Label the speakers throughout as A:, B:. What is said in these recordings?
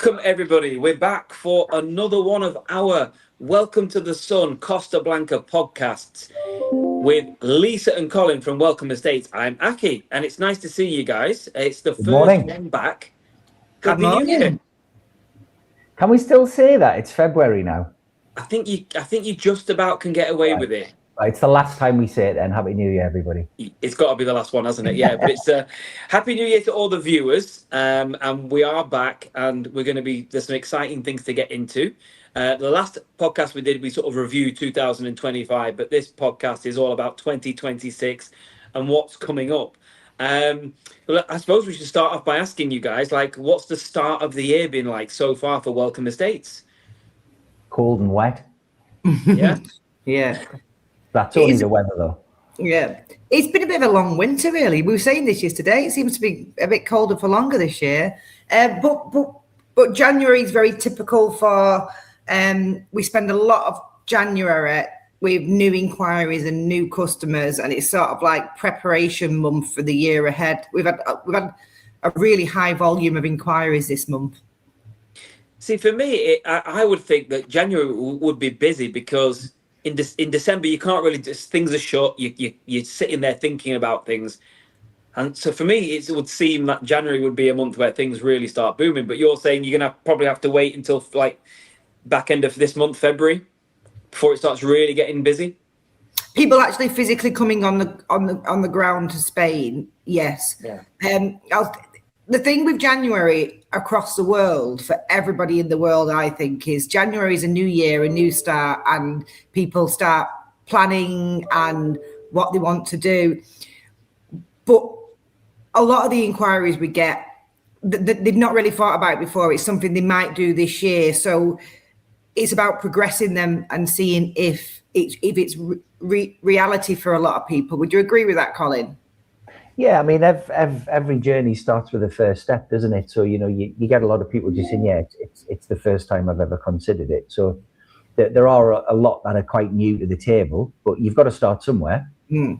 A: Welcome everybody. We're back for another one of our Welcome to the Sun Costa Blanca podcasts with Lisa and Colin from Welcome Estates. I'm Aki, and it's nice to see you guys. It's the first one back. Happy New Year.
B: Can we still say that? It's February now.
A: I think you just about can get away with it.
B: It's the last time we say it then. Happy New Year, everybody.
A: It's got to be the last one, hasn't it? Yeah, but it's Happy New Year to all the viewers. And we are back, and there's some exciting things to get into. The last podcast we did, we sort of reviewed 2025, but this podcast is all about 2026 and what's coming up. Well, I suppose we should start off by asking you guys, like, what's the start of the year been like so far for Welcome Estates?
B: Cold and wet.
A: Yeah.
C: Yeah.
B: That's only the weather, though.
C: Yeah. It's been a bit of a long winter, really. We were saying this yesterday. It seems to be a bit colder for longer this year. But January is very typical for, we spend a lot of January with new inquiries and new customers, and it's sort of like preparation month for the year ahead. We've had a really high volume of inquiries this month.
A: See, for me, I would think that January would be busy because in December you can't really just, things are shut. You're sitting there thinking about things, and so for me it would seem that January would be a month where things really start booming. But you're saying you're gonna probably have to wait until like back end of this month, February, before it starts really getting busy.
C: People actually physically coming on the ground to Spain, yes.
A: Yeah.
C: The thing with January across the world, for everybody in the world, I think, is January is a new year, a new start, and people start planning and what they want to do. But a lot of the inquiries we get, they've not really thought about it before. It's something they might do this year. So it's about progressing them and seeing if it's reality for a lot of people. Would you agree with that, Colin?
B: Yeah, I mean, every journey starts with the first step, doesn't it? So, you get a lot of people just saying, yeah, it's the first time I've ever considered it. So there are a lot that are quite new to the table, but you've got to start somewhere.
C: Mm.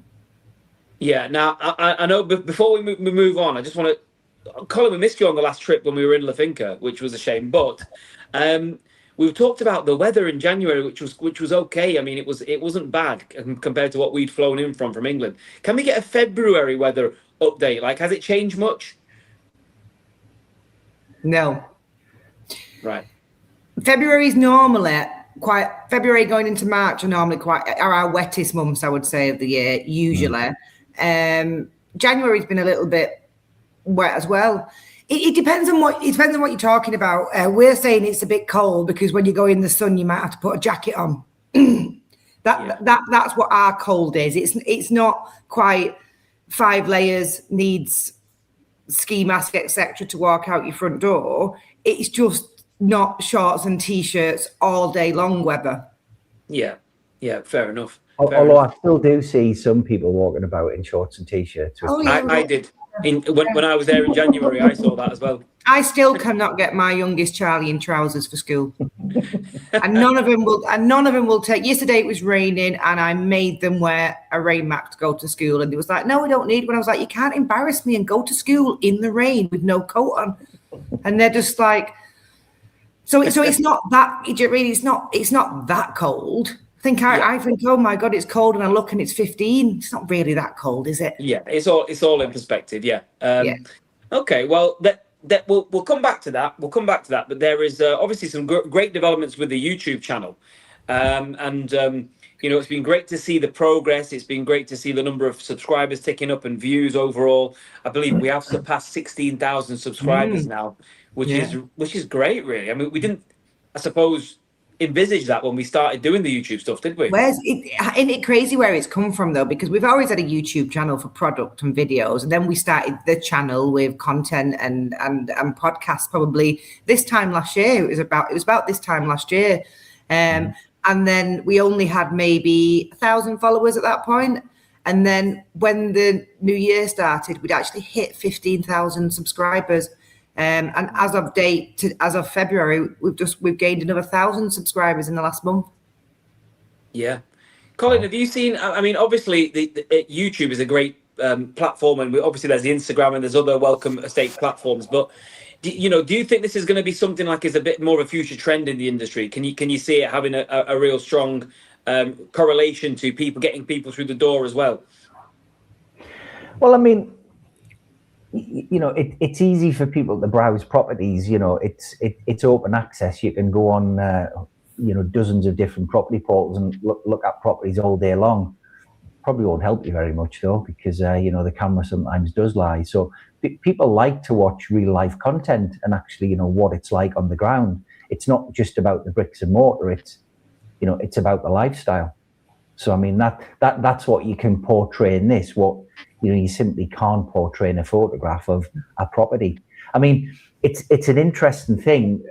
A: Yeah. Now, I know before we move on, I just want to, Colin, we missed you on the last trip when we were in La Finca, which was a shame, but we've talked about the weather in January, which was okay. I mean, it wasn't bad compared to what we'd flown in from England. Can we get a February weather update? Like, has it changed much?
C: No.
A: Right.
C: February going into March are our wettest months, I would say, of the year, usually. January's been a little bit wet as well. It depends on what you're talking about. We're saying it's a bit cold because when you go in the sun, you might have to put a jacket on. That's what our cold is. It's not quite 5 layers, needs ski mask, etc. to walk out your front door. It's just not shorts and t-shirts all day long weather.
A: Yeah, fair enough.
B: Although I still do see some people walking about in shorts and t-shirts.
A: I did. When I was there in January, I saw that as well.
C: I still cannot get my youngest Charlie in trousers for school, and none of them will take. Yesterday it was raining, and I made them wear a rain mac to go to school, and they was like, "No, we don't need one." I was like, "You can't embarrass me and go to school in the rain with no coat on," and they're just like, "So it's not that. It's not that cold." I think, oh my God, it's cold, and I look and it's 15. It's not really that cold, is it?
A: Yeah, it's all in perspective. Yeah. Okay. Well, we'll come back to that. But there is obviously some great developments with the YouTube channel, it's been great to see the progress. It's been great to see the number of subscribers ticking up and views overall. I believe we have surpassed 16,000 subscribers now, which is great, really. I mean, we didn't, I suppose, envisage that when we started doing the YouTube stuff, did we?
C: Isn't it crazy where it's come from, though? Because we've always had a YouTube channel for product and videos, and then we started the channel with content and podcasts probably this time last year. It was about this time last year, and then we only had maybe 1,000 followers at that point. And then when the new year started, we'd actually hit 15,000 subscribers. And as of February, we've gained another 1,000 subscribers in the last month.
A: Yeah. Colin, have you seen, I mean, obviously the YouTube is a great platform, and obviously there's the Instagram and there's other Welcome Estates platforms, but do you think this is going to be something like is a bit more of a future trend in the industry? Can you see it having a real strong correlation to getting people through the door as well?
B: Well, I mean, it's easy for people to browse properties. It's open access. You can go on, dozens of different property portals and look at properties all day long. Probably won't help you very much though, because the camera sometimes does lie. So people like to watch real life content and actually what it's like on the ground. It's not just about the bricks and mortar. It's about the lifestyle. So I mean that's what you can portray in this. What you simply can't portray in a photograph of a property. I mean, it's an interesting thing.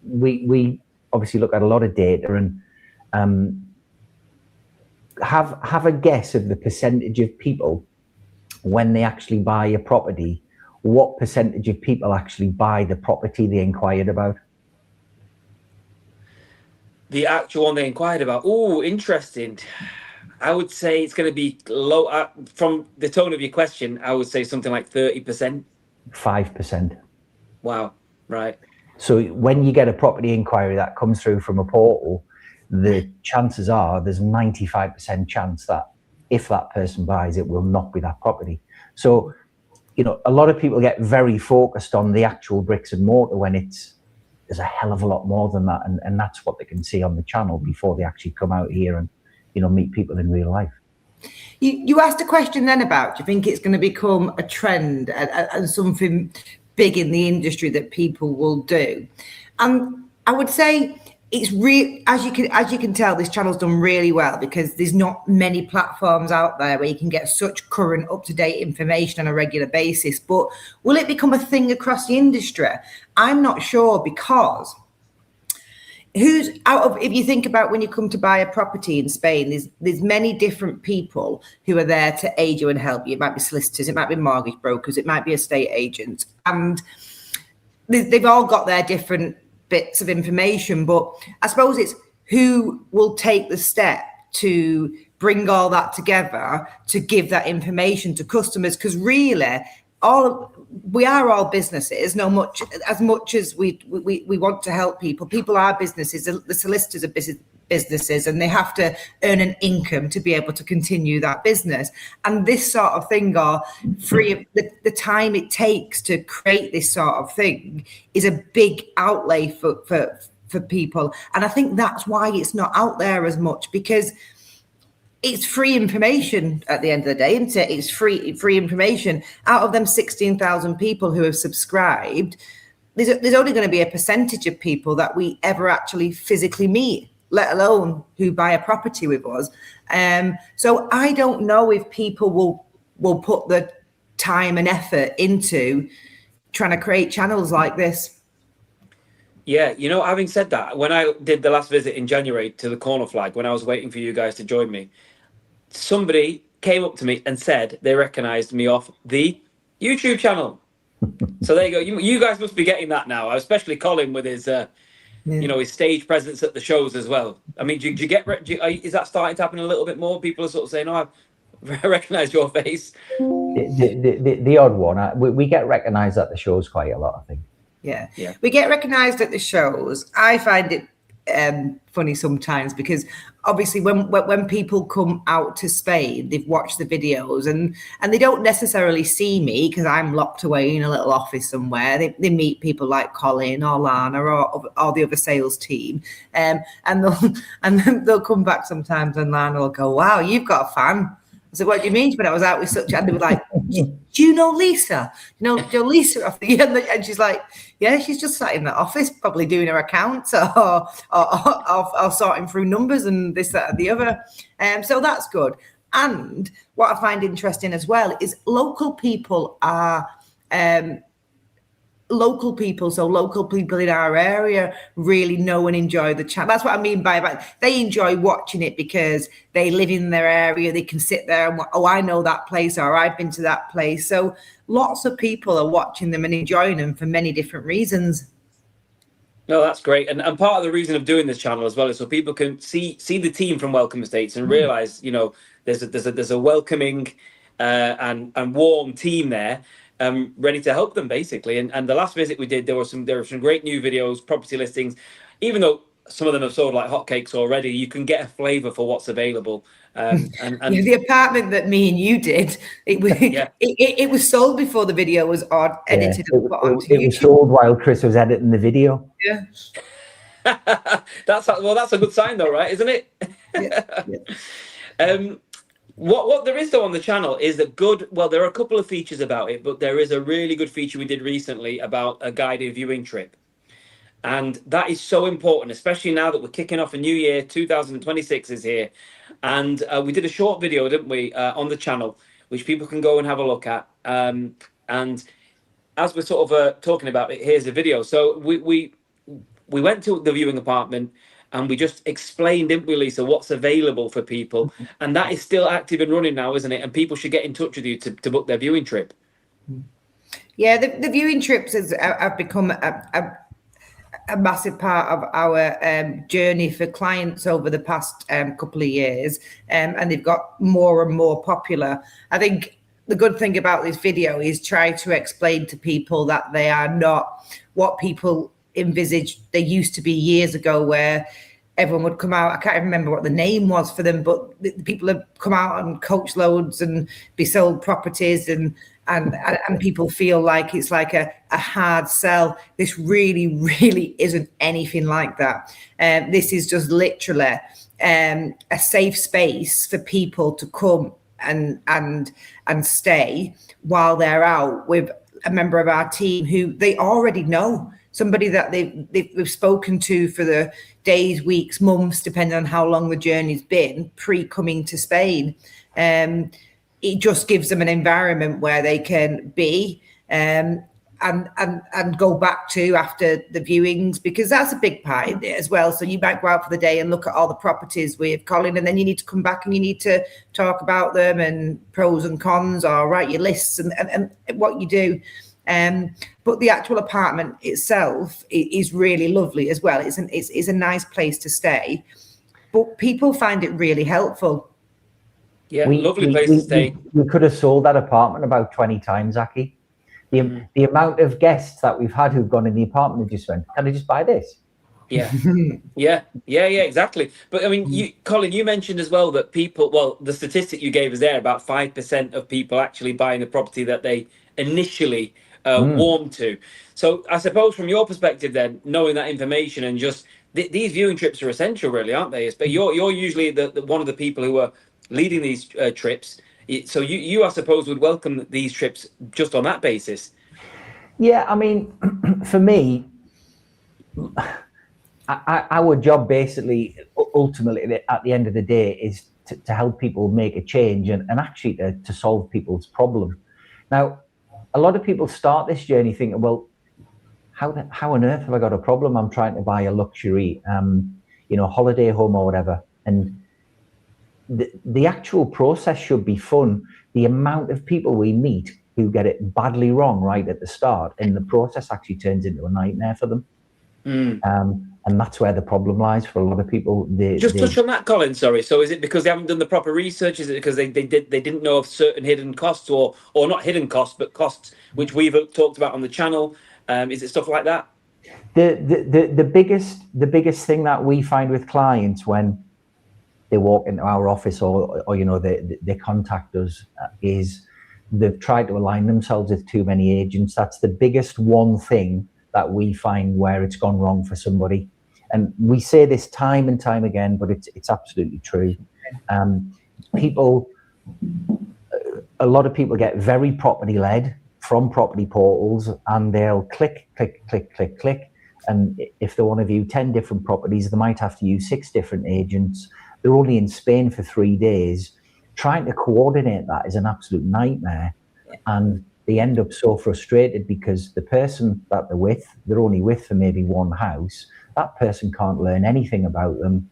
B: We obviously look at a lot of data and have a guess of the percentage of people when they actually buy a property. What percentage of people actually buy the property they inquired about?
A: The actual one they inquired about. Oh, interesting. I would say it's going to be low. From the tone of your question, I would say something like 30%.
B: 5%.
A: Wow. Right.
B: So when you get a property inquiry that comes through from a portal, the chances are there's 95% chance that if that person buys, it will not be that property. So, a lot of people get very focused on the actual bricks and mortar when there's a hell of a lot more than that. And that's what they can see on the channel before they actually come out here and, meet people in real life.
C: You asked a question then about, do you think it's going to become a trend and something big in the industry that people will do? And I would say it's real, as you can tell, this channel's done really well because there's not many platforms out there where you can get such current, up-to-date information on a regular basis. But will it become a thing across the industry? I'm not sure, because if you think about when you come to buy a property in Spain, there's many different people who are there to aid you and help you. It might be solicitors, it might be mortgage brokers, it might be estate agents, and they've all got their different bits of information. But I suppose it's who will take the step to bring all that together to give that information to customers, because really we are all businesses. As much as we want to help people are businesses. The solicitors are businesses, and they have to earn an income to be able to continue that business. And this sort of thing, or free the time it takes to create this sort of thing, is a big outlay for people. And I think that's why it's not out there as much, because it's free information at the end of the day, isn't it? It's free information. Out of them 16,000 people who have subscribed, there's only going to be a percentage of people that we ever actually physically meet, let alone who buy a property with us. So I don't know if people will put the time and effort into trying to create channels like this.
A: Yeah, having said that, when I did the last visit in January to the Corner Flag, when I was waiting for you guys to join me, somebody came up to me and said they recognized me off the YouTube channel. So there you go. You guys must be getting that now, especially Colin with his, his stage presence at the shows as well. I mean, is that starting to happen a little bit more? People are sort of saying, "Oh, I recognize your face."
B: The odd one. We get recognized at the shows quite a lot, I think.
C: Yeah. We get recognized at the shows. I find it funny sometimes, because obviously when people come out to Spain, they've watched the videos and they don't necessarily see me because I'm locked away in a little office somewhere. They meet people like Colin or Lana or the other sales team, and they'll come back sometimes and Lana will go, "Wow, you've got a fan." I said, "What do you mean?" When I was out with such, and they were like, "Do you know Lisa? Lisa off the end?" And she's like, "Yeah, she's just sat in the office, probably doing her accounts or sorting through numbers and this, that, and the other." So that's good. And what I find interesting as well is local people are local people. So local people in our area really know and enjoy the channel. That's what I mean by they enjoy watching it because they live in their area. They can sit there and, "Oh, I know that place," or "I've been to that place." So lots of people are watching them and enjoying them for many different reasons.
A: No, that's great. And part of the reason of doing this channel as well is so people can see the team from Welcome Estates and realize, there's a welcoming and warm team there. ready to help them basically. And the last visit we did, there were some great new videos, property listings. Even though some of them have sold like hotcakes already, you can get a flavour for what's available. And
C: Yeah, the apartment that me and you did,
A: Yeah.
C: it was sold before the video was edited and put onto
B: it was
C: YouTube.
B: sold while Chris was editing the video.
C: Yeah.
A: That's a good sign though, right? Isn't it?
C: Yeah.
A: What there is though on the channel is there are a couple of features about it, but there is a really good feature we did recently about a guided viewing trip. And that is so important, especially now that we're kicking off a new year. 2026 is here. And we did a short video, didn't we, on the channel, which people can go and have a look at. And as we're sort of talking about it, here's the video. So we went to the viewing apartment and we just explained, didn't we, Lisa, what's available for people. And that is still active and running now, isn't it? And people should get in touch with you to book their viewing trip.
C: Yeah, the viewing trips have become a massive part of our journey for clients over the past couple of years, and they've got more and more popular. I think the good thing about this video is try to explain to people that they are not what people envisaged they used to be years ago, where everyone would come out. I can't remember what the name was for them, but the people have come out on coach loads and be sold properties, and people feel like it's like a hard sell. This really isn't anything like that. This is just literally a safe space for people to come and stay while they're out with a member of our team who they already know, somebody that they've spoken to for the days, weeks, months, depending on how long the journey's been pre-coming to Spain. It just gives them an environment where they can be and go back to after the viewings, because that's a big part in it as well. So you might go out for the day and look at all the properties with Colin, and then you need to come back and you need to talk about them and pros and cons, or write your lists and what you do. But the actual apartment itself is really lovely as well. It's a nice place to stay, but people find it really helpful.
A: Yeah, lovely place to stay.
B: We could have sold that apartment about 20 times, Aki. The amount of guests that we've had who've gone in the apartment and just went, can I just buy this?
A: Yeah, exactly. But I mean, Colin, you mentioned as well that the statistic you gave us there, about 5% of people actually buying the property that they initially warmed to. So I suppose from your perspective then, knowing that information and just these viewing trips are essential, really, aren't they? But you're usually the one of the people who are leading these trips, so you I suppose would welcome these trips just on that basis.
B: Yeah, I mean, for me, our job basically, ultimately, at the end of the day, is to help people make a change and actually to solve people's problem. Now, a lot of people start this journey thinking, well, how on earth have I got a problem? I'm trying to buy a luxury, holiday home or whatever, and the actual process should be fun. The amount of people we meet who get it badly wrong right at the start, and the process actually turns into a nightmare for them. And that's where the problem lies for a lot of people.
A: Touch on that, Colin. Sorry. So is it because they haven't done the proper research? Is it because they didn't know of certain hidden costs, or not hidden costs, but costs which we've talked about on the channel? Is it stuff like that?
B: The biggest thing that we find with clients when they walk into our office or they contact us is they've tried to align themselves with too many agents. That's the biggest one thing that we find where it's gone wrong for somebody. And we say this time and time again, but it's absolutely true. A lot of people get very property led from property portals, and they'll click. And if they want to view 10 different properties, they might have to use 6 different agents. They're only in Spain for 3 days. Trying to coordinate that is an absolute nightmare. And they end up so frustrated because the person that they're only with for maybe one house. That person can't learn anything about them.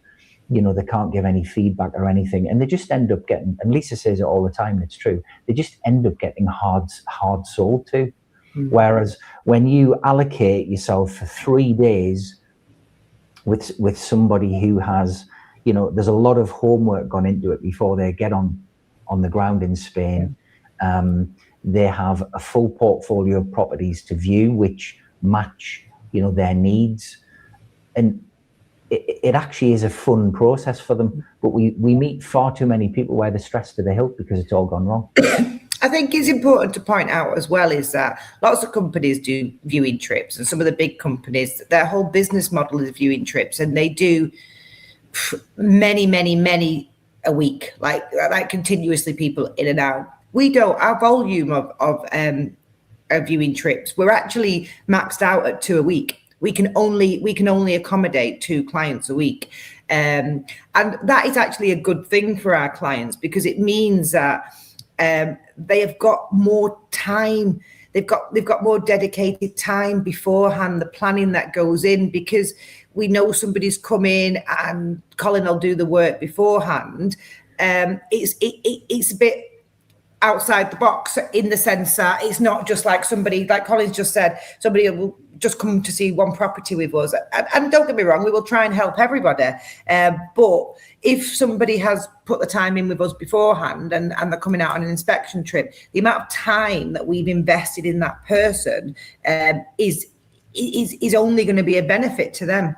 B: They can't give any feedback or anything. And they just end up getting, and Lisa says it all the time, and it's true, they just end up getting hard sold to. Whereas when you allocate yourself for 3 days with somebody who has, there's a lot of homework gone into it before they get on the ground in Spain. They have a full portfolio of properties to view, which match, their needs. And it actually is a fun process for them. But we meet far too many people where they're stressed to the hilt because it's all gone wrong.
C: I think it's important to point out as well is that lots of companies do viewing trips, and some of the big companies, their whole business model is viewing trips, and they do many a week, like continuously people in and out. We don't. Our volume of viewing trips, we're actually maxed out at 2 a week. We can only accommodate 2 clients a week, and that is actually a good thing for our clients, because it means that they have got more time. They've got more dedicated time beforehand, the planning that goes in, because we know somebody's coming and Colin will do the work beforehand. It's a bit outside the box in the sense that it's not just like somebody, like Colin's just said, somebody will just come to see one property with us. And don't get me wrong, we will try and help everybody. But if somebody has put the time in with us beforehand and they're coming out on an inspection trip, the amount of time that we've invested in that person is only going to be a benefit to them.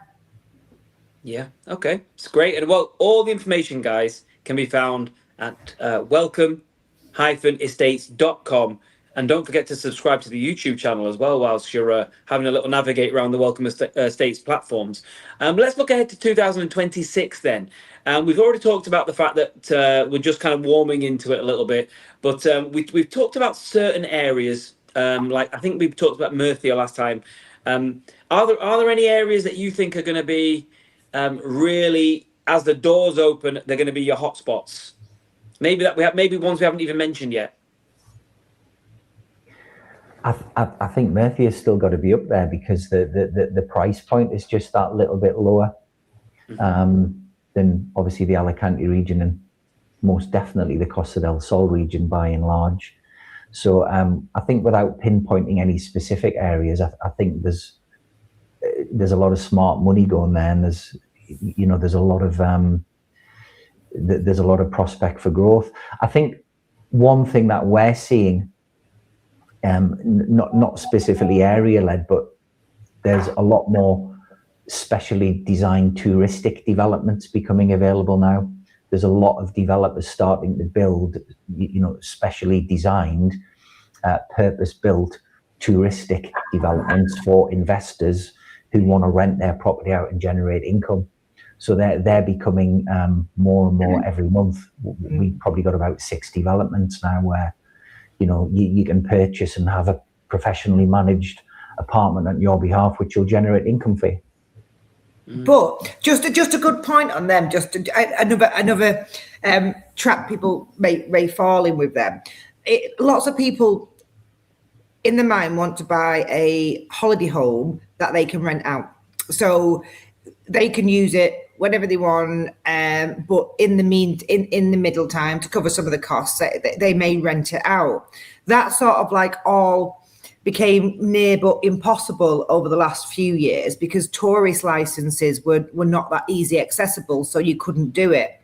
A: Yeah, okay, it's great. And well, all the information, guys, can be found at welcome-estates.com. And don't forget to subscribe to the YouTube channel as well whilst you're having a little navigate around the Welcome Estates platforms. Let's look ahead to 2026 then. We've already talked about the fact that we're just kind of warming into it a little bit, but we've talked about certain areas, like I think we talked about Murcia last time. Are there any areas that you think are going to be really, as the doors open, they're going to be your hotspots? Maybe ones we haven't even mentioned yet.
B: I think Murcia's still got to be up there because the price point is just that little bit lower than obviously the Alicante region, and most definitely the Costa del Sol region by and large. So I think without pinpointing any specific areas, I think there's a lot of smart money going there, and there's a lot of prospect for growth. I think one thing that we're seeing, not specifically area led, but there's a lot more specially designed touristic developments becoming available now. There's a lot of developers starting to build, specially designed, purpose-built touristic developments for investors who want to rent their property out and generate income. So they're becoming more and more every month. We've probably got about 6 developments now where you can purchase and have a professionally managed apartment on your behalf, which will generate income for you.
C: But just a good point on them. Just another trap people may fall in with them. Lots of people in the mind want to buy a holiday home that they can rent out, so they can use it whenever they want. But in the middle time, to cover some of the costs, they may rent it out. That sort of like all became near but impossible over the last few years because tourist licenses were not that easy accessible, so you couldn't do it.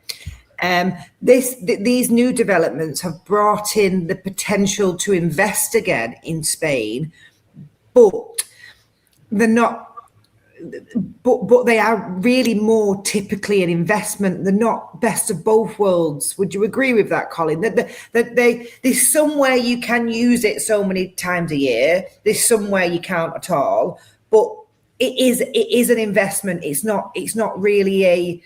C: These new developments have brought in the potential to invest again in Spain, but they're not. But they are really more typically an investment. They're not best of both worlds. Would you agree with that, Colin? That there's somewhere you can use it so many times a year. There's somewhere you can't at all. But it is an investment. It's not really a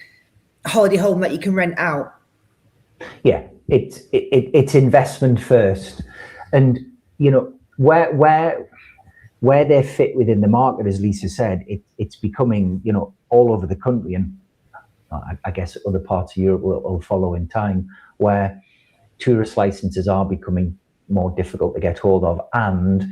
C: holiday home that you can rent out. Yeah,
B: it's investment first, and where they fit within the market, as Lisa said, it's becoming, all over the country, and I guess other parts of Europe will follow in time, where tourist licenses are becoming more difficult to get hold of, and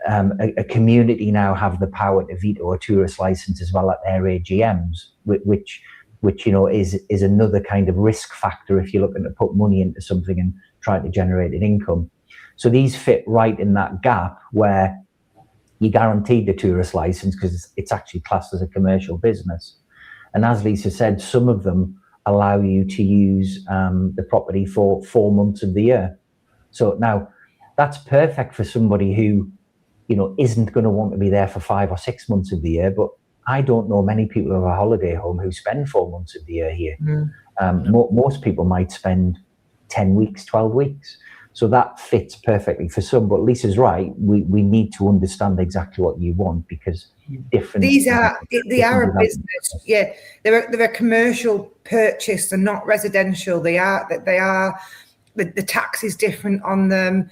B: a community now have the power to veto a tourist license as well at their AGMs, which is another kind of risk factor if you're looking to put money into something and try to generate an income. So these fit right in that gap where you guaranteed the tourist license because it's actually classed as a commercial business. And as Lisa said, some of them allow you to use the property for 4 months of the year. So now that's perfect for somebody who, you know, isn't going to want to be there for 5 or 6 months of the year. But I don't know many people who have a holiday home who spend 4 months of the year here. Most people might spend 10 weeks, 12 weeks. So that fits perfectly for some. But Lisa's right. We need to understand exactly what you want, because different.
C: They are a business. Yeah, they're a commercial purchase. They're not residential. They are. The tax is different on them.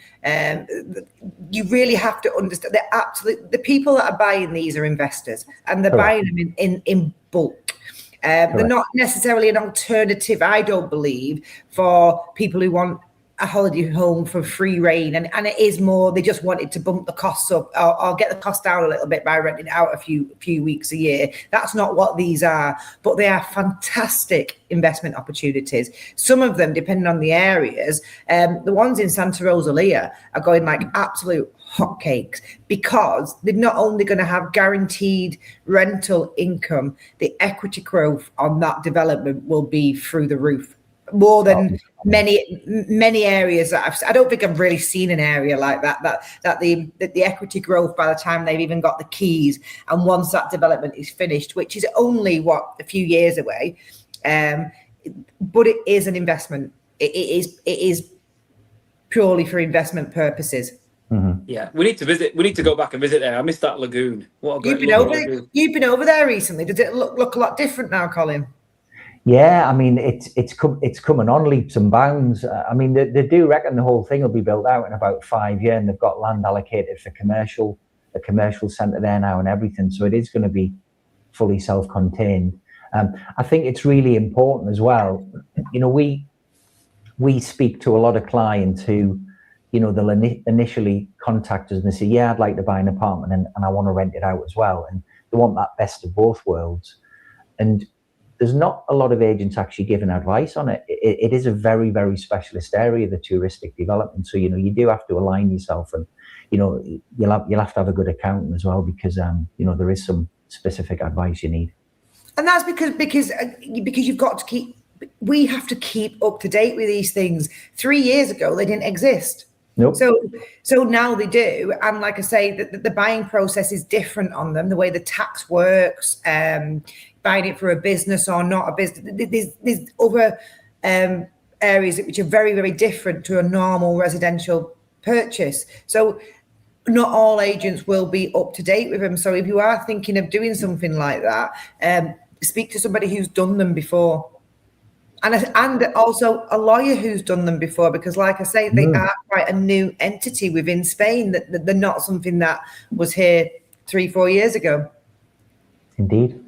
C: You really have to understand. The people that are buying these are investors, and they're buying them in bulk. They're not necessarily an alternative, I don't believe, for people who want a holiday home for free reign, and it is more they just wanted to bump the costs up or get the cost down a little bit by renting it out a few weeks a year. That's not what these are, but they are fantastic investment opportunities. Some of them, depending on the areas, the ones in Santa Rosalia are going like absolute hotcakes, because they're not only going to have guaranteed rental income, the equity growth on that development will be through the roof. More than many areas that I don't think I've really seen an area like that the equity growth by the time they've even got the keys, and once that development is finished, which is only a few years away, but it is an investment. It is purely for investment purposes.
A: Yeah, we need to visit. We need to go back and visit there. I missed that lagoon. What a great lagoon.
C: You've been over there recently. Does it look a lot different now, Colin?
B: Yeah, I mean, it's coming on leaps and bounds. I mean, they do reckon the whole thing will be built out in about 5 years, and they've got land allocated for a commercial centre there now and everything. So it is going to be fully self-contained. I think it's really important as well. You know, we speak to a lot of clients who, you know, they'll initially contact us and they say, yeah, I'd like to buy an apartment and I want to rent it out as well. And they want that best of both worlds. And there's not a lot of agents actually giving advice on it. It is a very, very specialist area, the touristic development. So, you know, you do have to align yourself, and, you know, you'll have to have a good accountant as well, because, you know, there is some specific advice you need.
C: And that's because you've got to we have to keep up to date with these things. 3 years ago, they didn't exist.
B: Nope.
C: So now they do. And like I say, the buying process is different on them, the way the tax works, buying it for a business or not a business. There's other areas which are very, very different to a normal residential purchase. So not all agents will be up to date with them. So if you are thinking of doing something like that, speak to somebody who's done them before. And also a lawyer who's done them before, because like I say, they are quite a new entity within Spain, that they're not something that was here 3-4 years ago.
B: Indeed.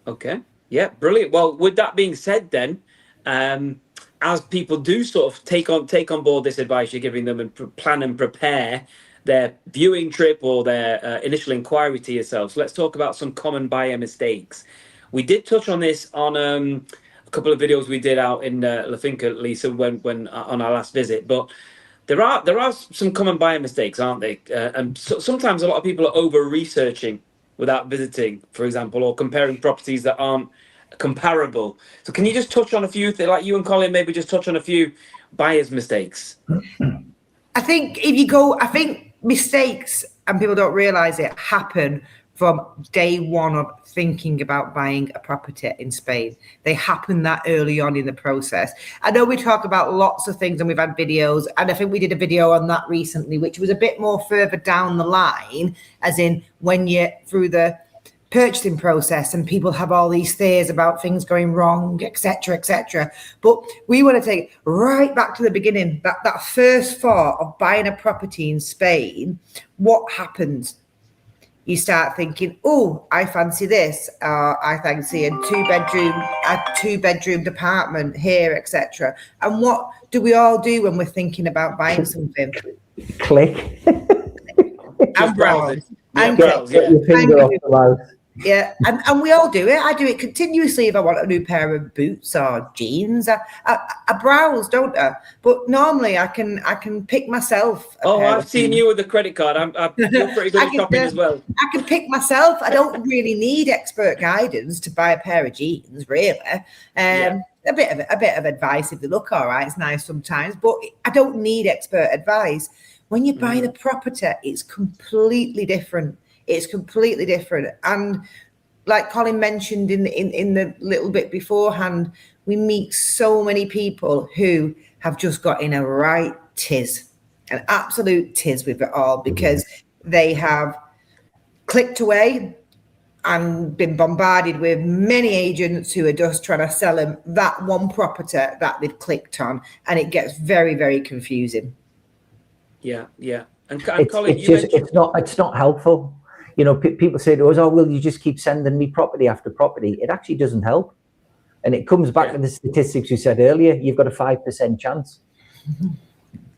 A: Okay. Yeah, brilliant. Well, with that being said then, as people do sort of take on board this advice you're giving them and plan and prepare their viewing trip or their initial inquiry to yourselves, let's talk about some common buyer mistakes. We did touch on this on a couple of videos we did out in La Finca, Lisa, when on our last visit, but there are some common buyer mistakes, aren't they? And sometimes a lot of people are over researching without visiting, for example, or comparing properties that aren't comparable. So can you just touch on a few, like you and Colin, maybe just touch on a few buyers' mistakes?
C: I think mistakes, and people don't realize it, happen from day one of thinking about buying a property in Spain. They happen that early on in the process. I know we talk about lots of things and we've had videos, and I think we did a video on that recently, which was a bit more further down the line, as in when you're through the purchasing process and people have all these fears about things going wrong, etc., etc. But we want to take right back to the beginning, that first thought of buying a property in Spain. What happens? You start thinking, oh, I fancy this. I fancy a two-bedroom apartment here, etc. And what do we all do when we're thinking about buying something?
B: Click.
C: And browse.
B: Get your finger off the mouse.
C: Yeah, and we all do it. I do it continuously if I want a new pair of boots or jeans. I browse, don't I? But normally I can pick myself.
A: I've seen you with the credit card. You're pretty good at shopping as well.
C: I can pick myself. I don't really need expert guidance to buy a pair of jeans, really. A bit of advice if they look all right. It's nice sometimes, but I don't need expert advice. When you buy the property, it's completely different. It's completely different. And like Colin mentioned in the little bit beforehand, we meet so many people who have just got in a right tiz, an absolute tiz with it all, because they have clicked away and been bombarded with many agents who are just trying to sell them that one property that they've clicked on. And it gets very, very confusing.
A: Yeah. And
B: It's,
A: Colin,
B: it's not helpful. You know, people say to us, "Oh, will you just keep sending me property after property?" It actually doesn't help, and it comes back to the statistics we said earlier. You've got a 5% chance.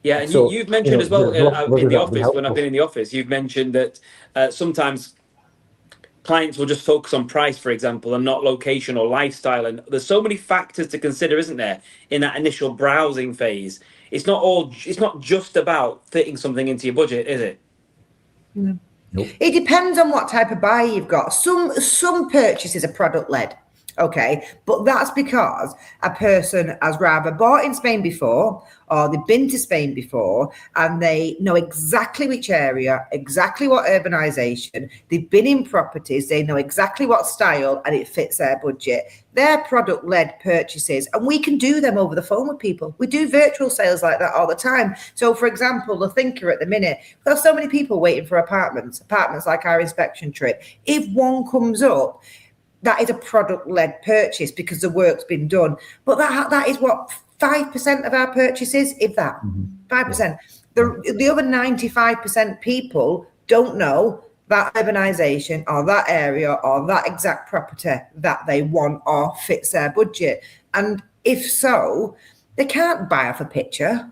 A: Yeah, and
B: so,
A: you've mentioned as well in the office, when I've been in the office, you've mentioned that sometimes clients will just focus on price, for example, and not location or lifestyle. And there's so many factors to consider, isn't there, in that initial browsing phase? It's not just about fitting something into your budget, is it?
C: No. Nope. It depends on what type of buyer you've got. Some purchases are product led, okay, but that's because a person has rather bought in Spain before, or they've been to Spain before, and they know exactly which area, exactly what urbanisation, they've been in properties, they know exactly what style, and it fits their budget. They're product led purchases, and we can do them over the phone with people. We do virtual sales like that all the time. So, for example, the Thinker at the minute, there's so many people waiting for apartments like our inspection trip. If one comes up, that is a product-led purchase because the work's been done. But that is what 5% of our purchases, if that, 5%. The other 95% people don't know that urbanisation or that area or that exact property that they want or fits their budget. And if so, they can't buy off a picture.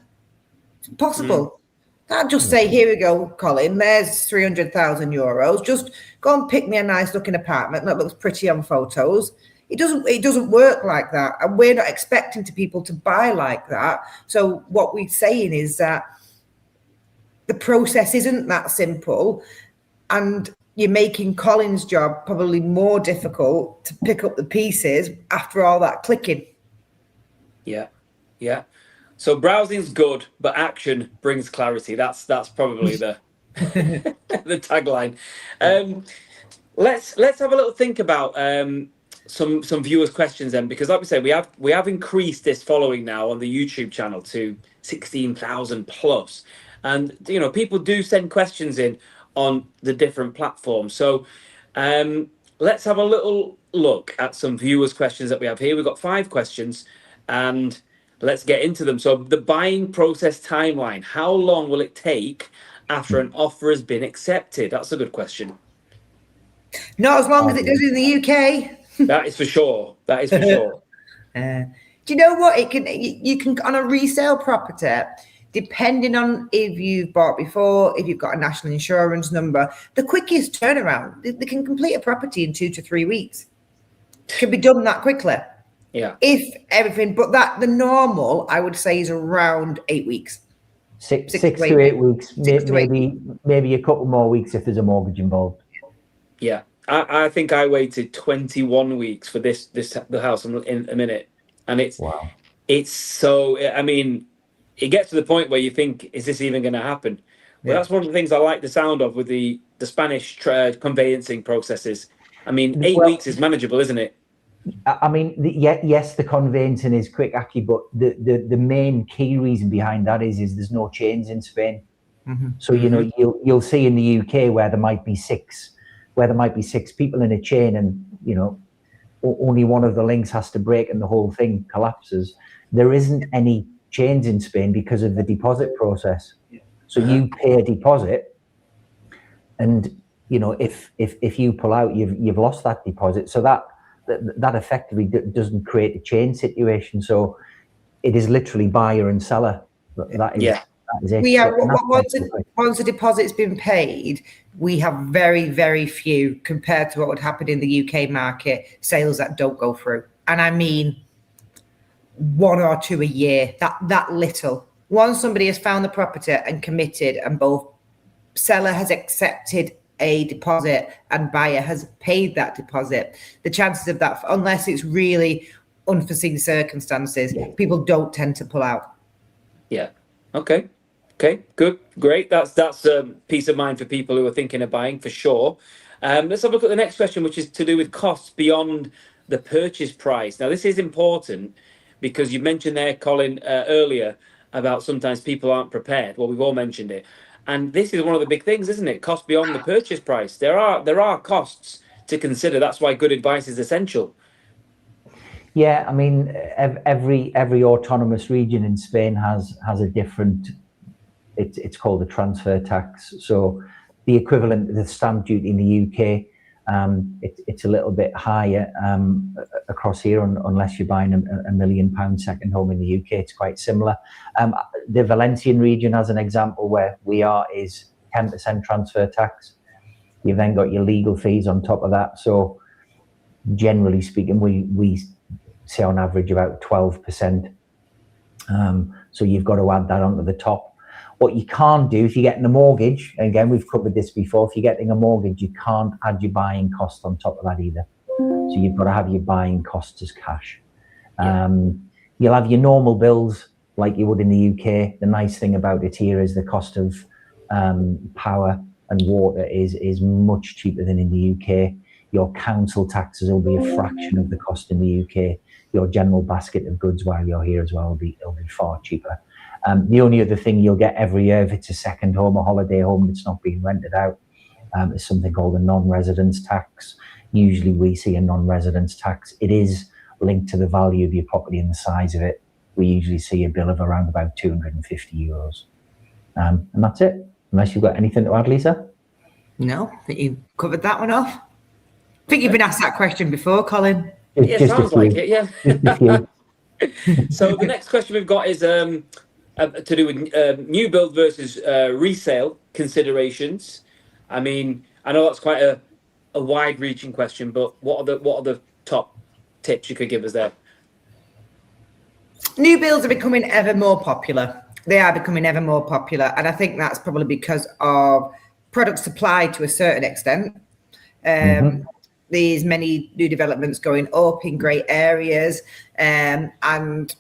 C: It's impossible. Can't just say, here we go, Colin, there's 300,000 euros. Just go and pick me a nice looking apartment that looks pretty on photos. It doesn't work like that. And we're not expecting people to buy like that. So what we're saying is that the process isn't that simple. And you're making Colin's job probably more difficult to pick up the pieces after all that clicking. Yeah.
A: So browsing's good, but action brings clarity. That's probably the the tagline. Let's have a little think about some viewers' questions then, because like we said, we have increased this following now on the YouTube channel to 16,000 plus, and you know, people do send questions in on the different platforms. So let's have a little look at some viewers' questions that we have here. We've got 5 questions, and let's get into them. So the buying process timeline, how long will it take after an offer has been accepted? That's a good question.
C: Not as long as it does in the UK.
A: That is for sure.
C: Do you know what? You can on a resale property, depending on if you've bought before, if you've got a national insurance number, the quickest turnaround, they can complete a property in 2 to 3 weeks. It can be done that quickly.
A: Yeah.
C: If everything, but the normal, I would say, is around 8 weeks.
B: Six to eight weeks, maybe a couple more weeks if there's a mortgage involved.
A: Yeah. I think I waited 21 weeks for the house in a minute, and it's so, I mean, it gets to the point where you think, is this even going to happen? But that's one of the things I like the sound of with the Spanish conveyancing processes. I mean, 8 weeks is manageable, isn't it?
B: I mean, yes, the conveyancing is quick, actually, but the main key reason behind that is there's no chains in Spain. So you know, you'll see in the UK where there might be six people in a chain, and you know, only one of the links has to break and the whole thing collapses. There isn't any chains in Spain because of the deposit process. So you pay a deposit, and you know, if you pull out, you've lost that deposit. So that effectively doesn't create a chain situation. So it is literally buyer and seller. That That is it.
C: We have,
B: And that's
C: once the deposit's been paid, we have very, very few compared to what would happen in the UK market, sales that don't go through. And I mean, 1 or 2 a year, that little. Once somebody has found the property and committed, and both seller has accepted a deposit and buyer has paid that deposit, the chances of that, unless it's really unforeseen circumstances, people don't tend to pull out.
A: Yeah. Okay. Good. Great. That's peace of mind for people who are thinking of buying, for sure. Let's have a look at the next question, which is to do with costs beyond the purchase price. Now, this is important because you mentioned there, Colin, earlier about sometimes people aren't prepared. Well, we've all mentioned it. And this is one of the big things, isn't it? Cost beyond the purchase price. There are costs to consider. That's why good advice is essential.
B: Yeah, I mean, every autonomous region in Spain has a different. It's called a transfer tax. So the equivalent of the stamp duty in the UK, it's a little bit higher across here, unless you're buying a £1 million second home in the UK. It's quite similar. The Valencian region, as an example, where we are, is 10% transfer tax. You've then got your legal fees on top of that. So generally speaking, we say on average about 12%. So you've got to add that onto the top. What you can't do if you're getting a mortgage, and again, we've covered this before, if you're getting a mortgage, you can't add your buying cost on top of that either. So you've got to have your buying costs as cash. You'll have your normal bills like you would in the UK. The nice thing about it here is the cost of power and water is much cheaper than in the UK. Your council taxes will be a fraction of the cost in the UK. Your general basket of goods while you're here as well will be far cheaper. The only other thing you'll get every year, if it's a second home, a holiday home that's not being rented out, is something called a non-residence tax. Usually we see a non-residence tax. It is linked to the value of your property and the size of it. We usually see a bill of around about €250. And that's it. Unless you've got anything to add, Lisa?
C: No, I think you covered that one off. I think you've been asked that question before, Colin.
A: Yeah, sounds like it, yeah. So the next question we've got is to do with new build versus resale considerations. I mean, I know that's quite a wide-reaching question, but what are the top tips you could give us there?
C: New builds are becoming ever more popular. They are becoming ever more popular, and I think that's probably because of product supply to a certain extent. There's many new developments going up in great areas, and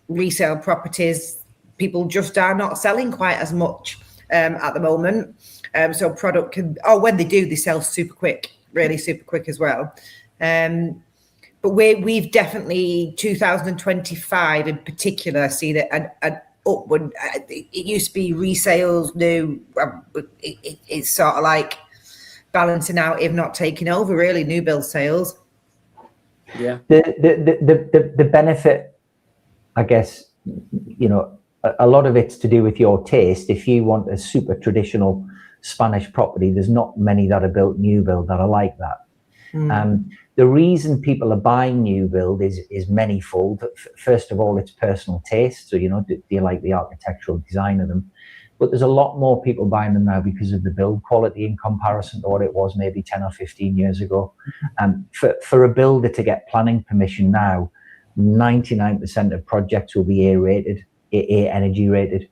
C: resale properties, people just are not selling quite as much at the moment. So product can, when they do, they sell super quick, really super quick as well. But we've definitely, 2025 in particular, seen an upward. It used to be resales new. It's sort of like balancing out, if not taking over, really, new build sales.
B: Yeah. The benefit, I guess, a lot of it's to do with your taste. If you want a super traditional Spanish property, there's not many that are built new build that are like that. The reason people are buying new build is manyfold. First of all, it's personal taste. So, do you like the architectural design of them? But there's a lot more people buying them now because of the build quality in comparison to what it was maybe 10 or 15 years ago. For a builder to get planning permission now, 99% of projects will be A energy rated.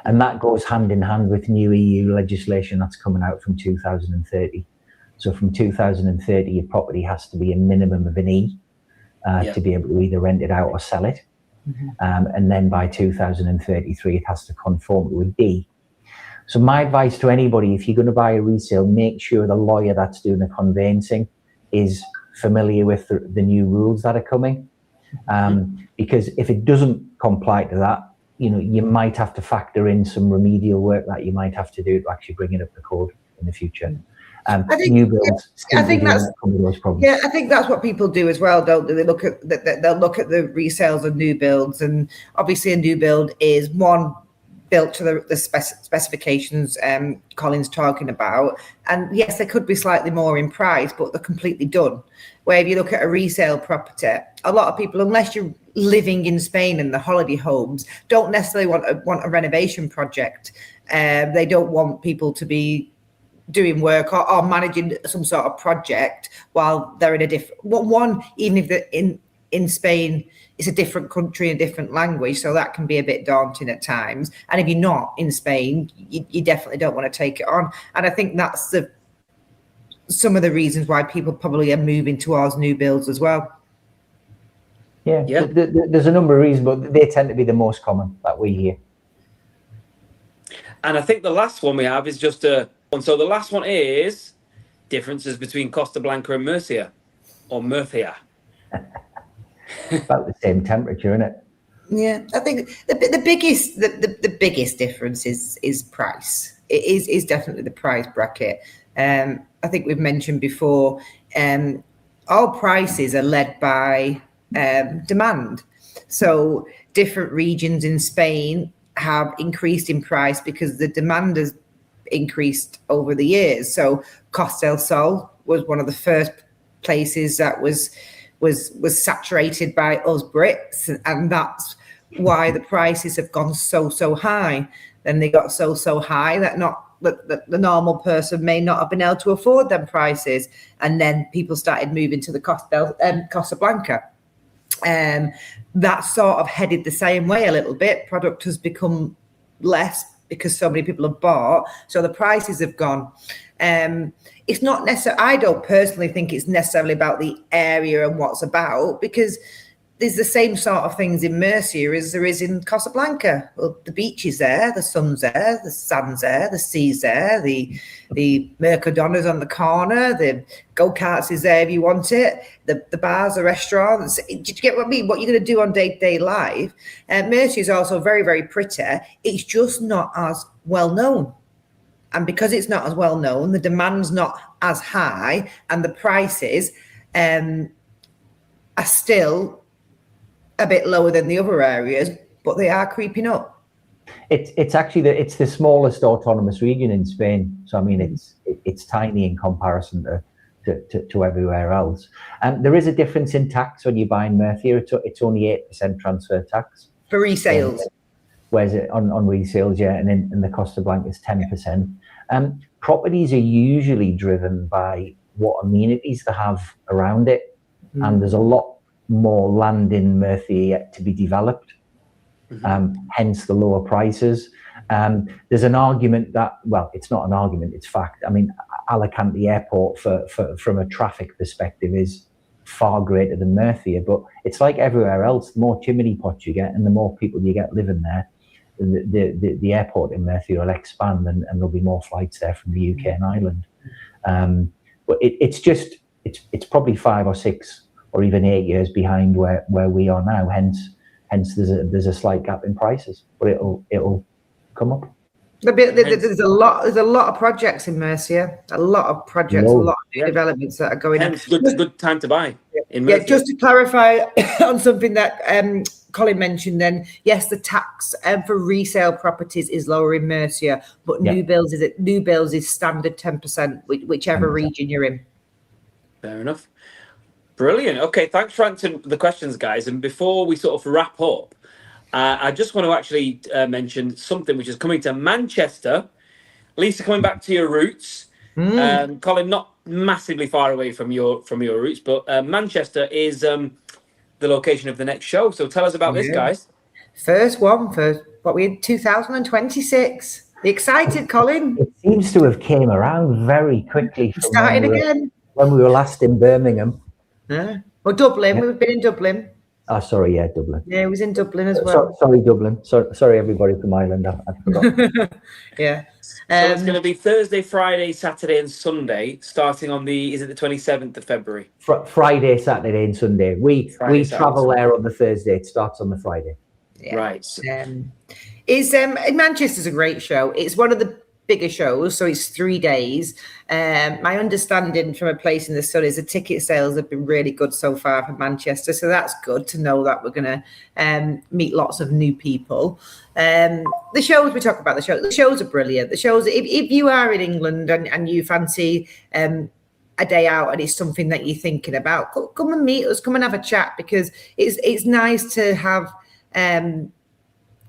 B: And that goes hand in hand with new EU legislation that's coming out from 2030. So from 2030, your property has to be a minimum of an E to be able to either rent it out or sell it. And then by 2033, it has to conform to a D. So my advice to anybody, if you're going to buy a resale, make sure the lawyer that's doing the conveyancing is familiar with the new rules that are coming. Because if it doesn't comply to that, you might have to factor in some remedial work that you might have to do to actually bring it up to code in the future. I think
C: that's what people do as well, don't they? They'll look at the resales of new builds, and obviously a new build is one built to the specifications Colin's talking about, and yes, they could be slightly more in price, but they're completely done. Where if you look at a resale property, a lot of people, unless you're living in Spain and the holiday homes don't necessarily want a renovation project. They don't want people to be doing work or managing some sort of project while they're in a different one. Even if they're in Spain, it's a different country, a different language, so that can be a bit daunting at times. And if you're not in Spain, you definitely don't want to take it on. And I think that's some of the reasons why people probably are moving towards new builds as well.
B: Yeah. There's a number of reasons, but they tend to be the most common that we hear.
A: And I think the last one we have is just so the last one is differences between Costa Blanca and Murcia, or Murcia.
B: About the same temperature, isn't it?
C: Yeah, I think the biggest difference is price. It is definitely the price bracket. I think we've mentioned before, all prices are led by demand. So different regions in Spain have increased in price because the demand has increased over the years. So Costa del Sol was one of the first places that was saturated by us Brits, and that's why the prices have gone so high. Then they got so high that the normal person may not have been able to afford them prices, and then people started moving to the Costa Blanca. That sort of headed the same way a little bit. Product has become less because so many people have bought, so the prices have gone. It's not necessarily, I don't personally think it's necessarily about the area and what's about, because there's the same sort of things in Murcia as there is in Costa Blanca. Well, the beach is there, the sun's there, the sand's there, the sea's there, the Mercadona's on the corner, the go-karts is there if you want it, the bars, the restaurants. Do you get what I mean? What you're going to do on day-to-day life. Murcia is also very, very pretty. It's just not as well known. And because it's not as well known, the demand's not as high, and the prices are still a bit lower than the other areas, but they are creeping up.
B: It's actually it's the smallest autonomous region in Spain. So I mean, it's tiny in comparison to everywhere else. And there is a difference in tax when you buy in Murcia. It's only 8% transfer tax
C: For resales.
B: Whereas on resales, yeah, and in the Costa Blanca is 10%. Properties are usually driven by what amenities they have around it, and there's a lot more land in Murcia yet to be developed, hence the lower prices. There's an argument that, well, it's not an argument, it's fact. I mean, Alicante Airport from a traffic perspective is far greater than Murcia, but it's like everywhere else. The more chimney pots you get and the more people you get living there, the airport in Murcia will expand, and there'll be more flights there from the UK and Ireland. But it's probably 5 or 6 or even 8 years behind where we are now. Hence there's a slight gap in prices, but it'll come up.
C: There's a lot of projects in Murcia, a lot of projects, a lot of new developments that are going on.
A: Good time to buy in Murcia.
C: Yeah, just to clarify on something that Colin mentioned then, yes, the tax for resale properties is lower in Murcia, but new builds is standard 10%, whichever 10%. Region you're in.
A: Fair enough. Brilliant. Okay, thanks for answering the questions, guys. And before we sort of wrap up, I just want to actually mention something which is coming to Manchester. Lisa, coming back to your roots. Colin, not massively far away from your roots, but Manchester is the location of the next show. So tell us about this, guys.
C: First one for what we had 2026. Excited, Colin?
B: It seems to have came around very quickly.
C: Starting again.
B: When we were last in Birmingham.
C: Yeah. Well, Dublin. We've been in Dublin.
B: Oh, sorry, yeah, Dublin.
C: Yeah, it was in Dublin as well.
B: Sorry, Dublin. Sorry, everybody from Ireland. I forgot.
C: Yeah.
A: So it's going to be Thursday, Friday, Saturday, and Sunday, starting on the 27th of February?
B: Friday, Saturday, and Sunday. We travel there on the Thursday. It starts on the Friday.
C: Yeah.
A: Right.
C: Manchester's a great show. It's one of the bigger shows, so it's 3 days. My understanding from a place in the sun is the ticket sales have been really good so far for Manchester, so that's good to know that we're going to meet lots of new people. The shows, we talk about the shows are brilliant. The shows, if you are in England and you fancy a a day out and it's something that you're thinking about, come and meet us, come and have a chat, because it's nice to have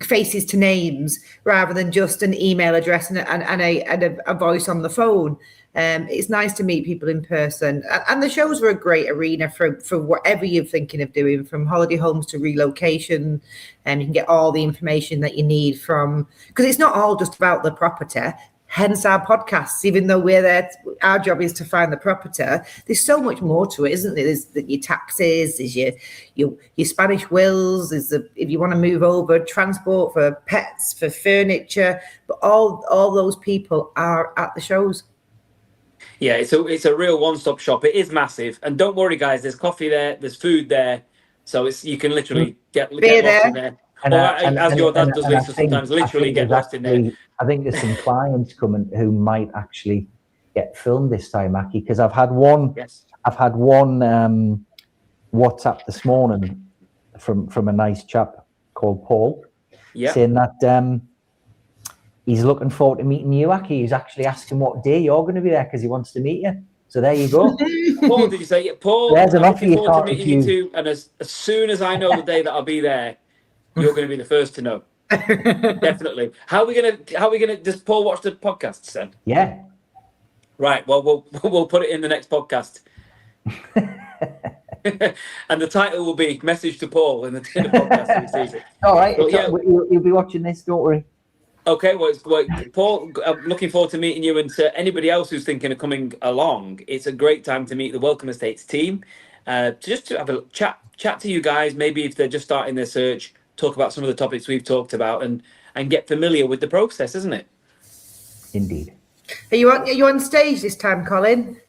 C: faces to names rather than just an email address and a voice on the phone. It's nice to meet people in person, and the shows are a great arena for whatever you're thinking of doing, from holiday homes to relocation, and you can get all the information that you need from, because it's not all just about the property. Hence our podcasts, even though we're there, our job is to find the property. There's so much more to it, isn't there? There's your taxes, there's your Spanish wills, there's if you want to move over, transport for pets, for furniture, but all those people are at the shows.
A: Yeah, it's a real one-stop shop. It is massive, and don't worry, guys. There's coffee there, there's food there, so you can literally get lost in there. As your dad does, Lisa, sometimes literally get lost in there.
B: I think there's some clients coming who might actually get filmed this time, Aki, because I've had one.
A: Yes.
B: I've had one WhatsApp this morning from a nice chap called Paul, saying that he's looking forward to meeting you, Aki. He's actually asking what day you're going to be there because he wants to meet you. So there you go.
A: Paul, did you say? Paul,
B: there's an offer
A: looking forward to meeting you too. And as soon as I know the day that I'll be there, you're going to be the first to know. Definitely. How are we gonna? Does Paul watch the podcast then?
B: Yeah.
A: Right. Well, we'll put it in the next podcast. And the title will be "Message to Paul" in the podcast.
B: All right. But you'll be watching this. Don't worry.
A: Okay. Well, Paul, I'm looking forward to meeting you, and to anybody else who's thinking of coming along. It's a great time to meet the Welcome Estates team. Just to have a chat to you guys. Maybe if they're just starting their search, talk about some of the topics we've talked about, and get familiar with the process, isn't it?
B: Indeed.
C: Are you on stage this time, Colin?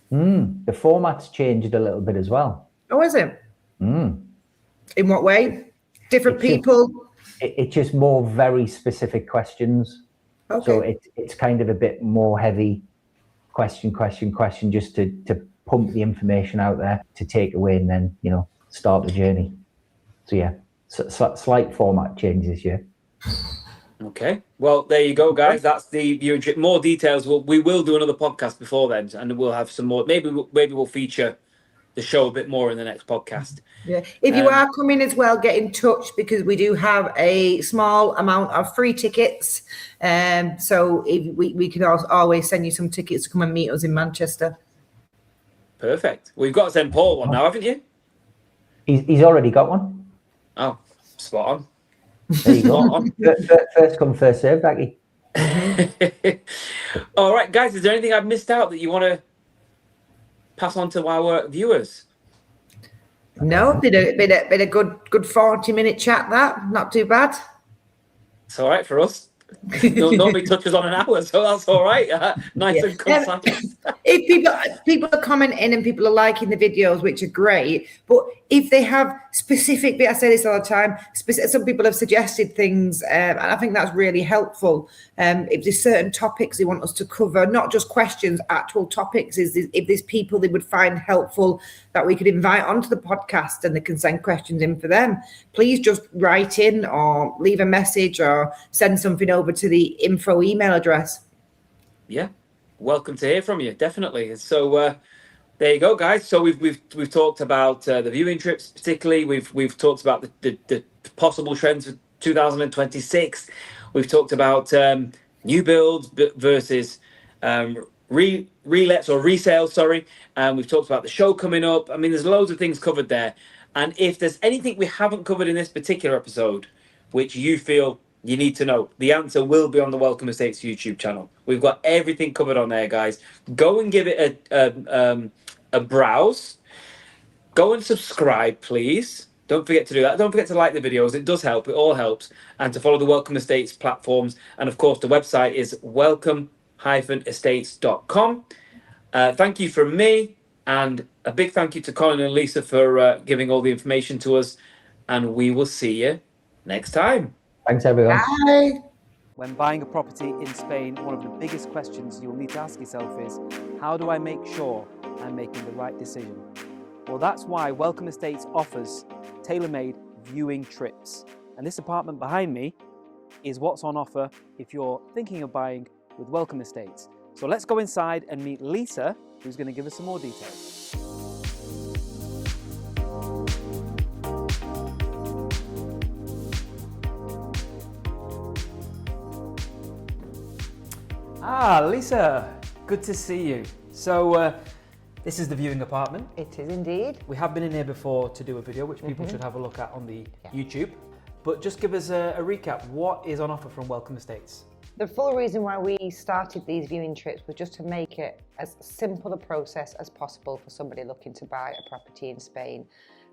B: The format's changed a little bit as well.
C: Oh, is it? In what way? Different people?
B: It's just more very specific questions. Okay. So it's kind of a bit more heavy question, just to pump the information out there to take away and then, start the journey. So yeah, slight format change this year.
A: Okay. Well, there you go, guys. That's the more details. We will do another podcast before then, and we'll have some more. Maybe we'll feature the show a bit more in the next podcast.
C: Yeah. If you are coming as well, get in touch, because we do have a small amount of free tickets. So if we can always send you some tickets to come and meet us in Manchester.
A: Perfect. We've got to send Paul one now, haven't you?
B: He's already got one.
A: Oh, spot on.
B: There you go. First come, first served, Aggie.
A: All right, guys. Is there anything I've missed out that you want to pass on to our viewers?
C: No, been a good 40-minute chat. That not too bad.
A: It's all right for us. Nobody touches on an hour, so that's all right. Nice and concise.
C: If people are commenting and people are liking the videos, which are great, but if they have specific, I say this all the time, some people have suggested things, and I think that's really helpful. If there's certain topics they want us to cover, not just questions, actual topics, if there's people they would find helpful that we could invite onto the podcast and they can send questions in for them, please just write in or leave a message or send something over to the info email address. Yeah.
A: Welcome to hear from you, definitely. So there you go, guys. So we've talked about the viewing trips, particularly. We've talked about the possible trends for 2026. We've talked about new builds versus relets or resales. Sorry, we've talked about the show coming up. I mean, there's loads of things covered there. And if there's anything we haven't covered in this particular episode, which you feel you need to know, the answer will be on the Welcome Estates YouTube channel. We've got everything covered on there, guys. Go and give it a browse. Go and subscribe, please. Don't forget to do that. Don't forget to like the videos. It does help. It all helps. And to follow the Welcome Estates platforms. And of course, the website is welcome-estates.com. Thank you from me. And a big thank you to Colin and Lisa for giving all the information to us. And we will see you next time.
B: Thanks, everyone.
C: Bye.
D: When buying a property in Spain, one of the biggest questions you'll need to ask yourself is, how do I make sure I'm making the right decision? Well, that's why Welcome Estates offers tailor-made viewing trips. And this apartment behind me is what's on offer if you're thinking of buying with Welcome Estates. So let's go inside and meet Lisa, who's going to give us some more details. Lisa, good to see you. So this is the viewing apartment.
C: It is indeed.
D: We have been in here before to do a video, which people should have a look at on the YouTube. But just give us a recap. What is on offer from Welcome Estates?
C: The full reason why we started these viewing trips was just to make it as simple a process as possible for somebody looking to buy a property in Spain.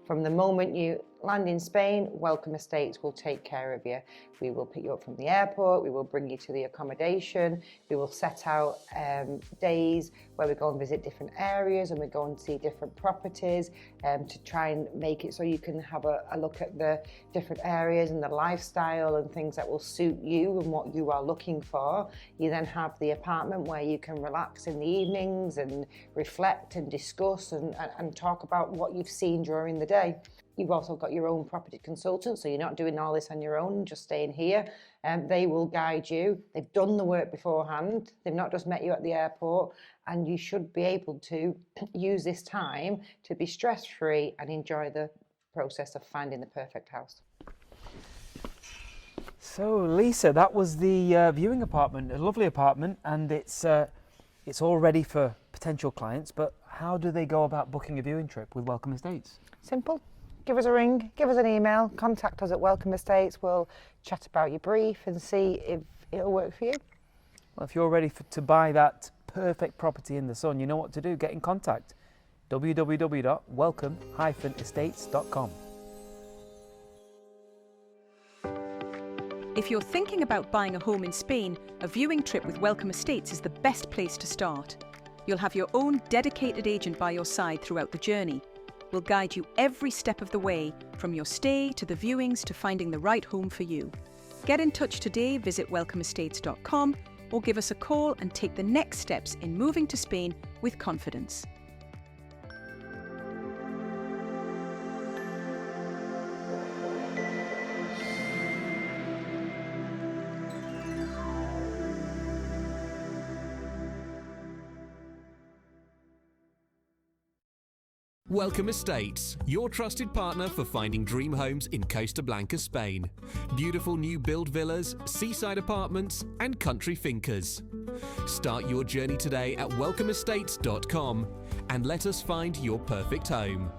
C: From the moment you land in Spain, Welcome Estates will take care of you. We will pick you up from the airport, we will bring you to the accommodation, we will set out days where we go and visit different areas and we go and see different properties to try and make it so you can have a look at the different areas and the lifestyle and things that will suit you and what you are looking for. You then have the apartment where you can relax in the evenings and reflect and discuss and talk about what you've seen during the day. You've also got your own property consultant, so you're not doing all this on your own, just staying here. They will guide you. They've done the work beforehand. They've not just met you at the airport, and you should be able to use this time to be stress-free and enjoy the process of finding the perfect house.
D: So Lisa, that was the viewing apartment, a lovely apartment, and it's all ready for potential clients, but how do they go about booking a viewing trip with Welcome Estates?
C: Simple. Give us a ring, give us an email, contact us at Welcome Estates. We'll chat about your brief and see if it'll work for you.
D: Well, if you're ready to buy that perfect property in the sun, you know what to do. Get in contact. www.welcome-estates.com.
E: If you're thinking about buying a home in Spain, a viewing trip with Welcome Estates is the best place to start. You'll have your own dedicated agent by your side throughout the journey. We'll guide you every step of the way, from your stay to the viewings to finding the right home for you. Get in touch today, visit welcomeestates.com or give us a call and take the next steps in moving to Spain with confidence.
F: Welcome Estates, your trusted partner for finding dream homes in Costa Blanca, Spain. Beautiful new build villas, seaside apartments and country fincas. Start your journey today at welcomeestates.com and let us find your perfect home.